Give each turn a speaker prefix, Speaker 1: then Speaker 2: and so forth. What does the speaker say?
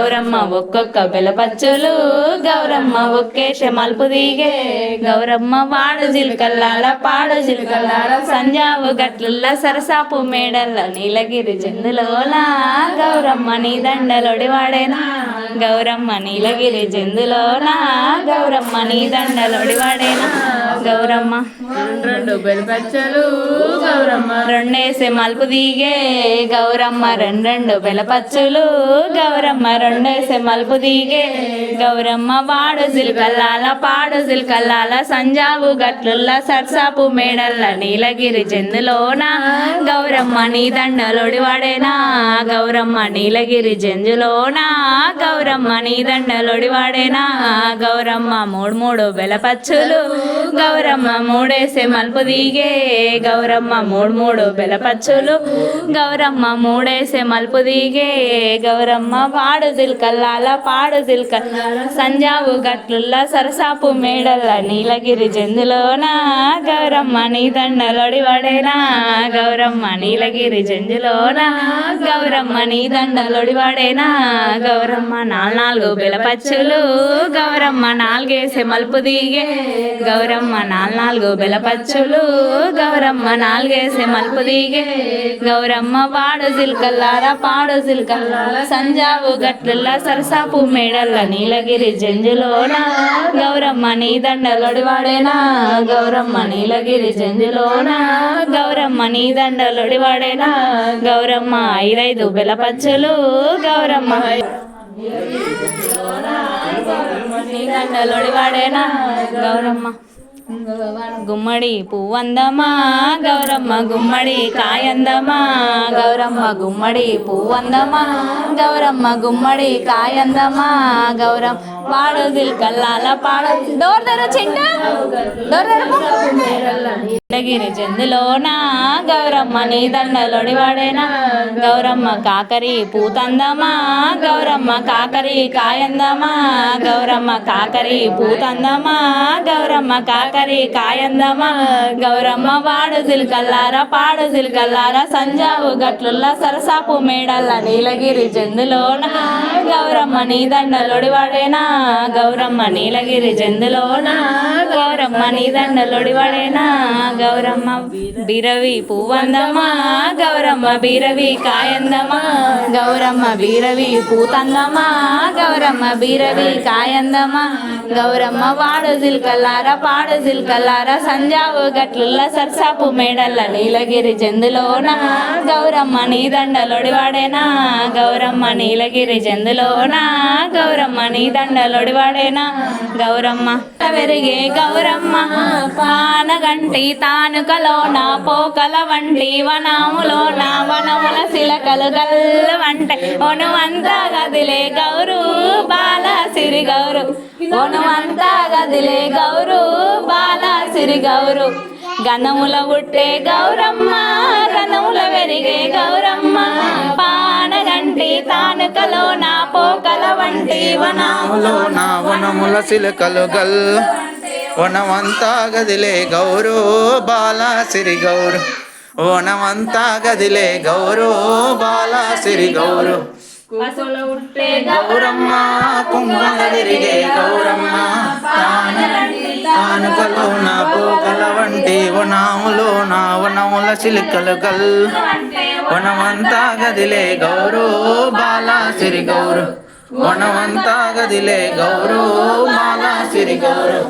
Speaker 1: గౌరమ్మ ఒక్కొక్క బెలపచ్చులు గౌరమ్మ ఒక్కేష మలుపు దిగే గౌరమ్మ వాడు జిల్కల్లాల పాడు జిల్కల్లాల సంజావు గట్ల సరసాపు మేడల్ల నీలగిరి జందులోన గౌరమ్మ నీ దండలొడి వాడేనా గౌరమ్మ నీలగిరి జందులోన గౌరమ్మ నీ దండలొడి వాడేనా గౌరమ్మ
Speaker 2: రెండు బెలపచ్చలు గౌరమ్మ
Speaker 1: రెండేసే మలుపు దిగే గౌరమ్మ రెండు బెలపచ్చులు గౌరమ్మ రెండేసే మలుపు దిగే గౌరమ్మ వాడు జిల్కల్లాల పాడు జిల్కల్లాల సంజావు గట్లుల్ల సర్సాపు మేడల్ల నీలగిరి జందులోన గౌరమ్మ నీ దండలొడి వాడేనా గౌరమ్మ నీలగిరి జంజులోన గౌరమ్మ నీ దండలొడి వాడేనా గౌరమ్మ మూడు బెలపచ్చులు గౌరమ్మ మూడేసే మలుపు దిగే గౌరమ్మ మూడు బెలపచ్చులు గౌరమ్మ మూడేసే మలుపు దిగే గౌరమ్మ వాడు జిల్కల్లాల పాడు జిల్కల్లాల సంజావు గట్లుల్ల సరసాపు మేడల్ల నీలగిరి జందులోన గౌరమ్మ నీ దండలొడి వాడేనా గౌరమ్మ నీలగిరి జంజులోన గౌరమ్మ నీ దండలొడి వాడేనా గౌరమ్మ నాలుగు బెలపచ్చులు గౌరమ్మ నాలుగేసే మలుపు దిగే గౌరమ్మ నాలుగు బెలపచ్చులు గౌరమ్మ నాలుగేసే మలుపు దిగే గౌరమ్మ వాడు జిల్కల్లార పాడు జిల్కల్లార సంజావు గట్ల సరసాపు మేడల్ల నీలగిరి జంజులోన గౌరమ్మ నీ దండలొడి వాడేనా గౌరమ్మ నీలగిరి జంజులోన గౌరమ్మ నీ దండలొడి వాడేనా గౌరమ్మ ఐదైదు బెలపచ్చులు గౌరమ్మ నీ దండలొడి వాడేనా గౌరమ్మ గుమ్మడి పువ్వందమా గౌరమ్మ గుమ్మడి కాయందమా గౌరమ్మ గుమ్మడి పువ్వందమా గౌరమ్మ గుమ్మడి కాయందమా గౌరమ్మ పాడు జిల్కల్లాల పాడు డోర్ తెర చింట డోర్ నీలగిరి జందులోన గౌరమ్మ నీ దండలొడి వాడేనా గౌరమ్మ కాకరి పూతందమా గౌరమ్మ కాకరి కాయందమా గౌరమ్మ కాకరి పూతందమా గౌరమ్మ కాకరి కాయందమా గౌరమ్మ వాడు జిల్కల్లార పాడు జిల్కల్లార సంజావు గట్లుల్ల సరసాపు మేడల్ల నీలగిరి జందులోన గౌరమ్మ నీ దండలొడి వాడేనా గౌరమ్మ నీలగిరి జందులోన గౌరమ్మ నీ దండలొడి వాడేనా గౌరమ్మ బీరవి పువ్వందమా గౌరమ్మ బీరవి కాయందమా గౌరమ్మ బీరవి పూతందమా గౌరమ్మ బీరవి కాయందమా గౌరమ్మ వాడు జిల్కల్లార పాడు జిల్కల్లార సంజావు గట్లుల్ల సర్సాపు మేడల్ల నీలగిరి జందులోన గౌరమ్మ నీ దండలొడి వాడేనా గౌరమ్మ నీలగిరి జందులోన గౌరమ్మ నీ దండలొడి వాడేనా గౌరమ్మ వెరిగే గౌరమ్మ పానగంటి తానుకలోన పోకల వంటి వనములోన వనముల సిలకలు గల్లు వంట ఒనువంతా గదిలే గౌరు బాల సిరి గౌరు ఒనువంతా గదిలే గౌరు బాల సిరి గౌరు గణముల ఉట్టే గౌరమ్మ గణముల వెరిగే గౌరమ్మ పానగంటి తానుకలోన పోకల వంటి
Speaker 3: వనములోన వనముల సిలకలు గల్ వనమంతా గదిలే గౌరు బాల సిరి గౌరు వనమంతా గదిలే గౌరు బాల సిరి గౌరు గౌరమ్మ కుంకుమ తిరిగే గౌరమ్మ తానుకలోన పోకల వంటి వనములోన వనముల సిలికలు గల్ వనమంతా గదిలే గౌరు బాల సిరి గౌరు వనమంతా గదిలే గౌరు బాల సిరి గౌరు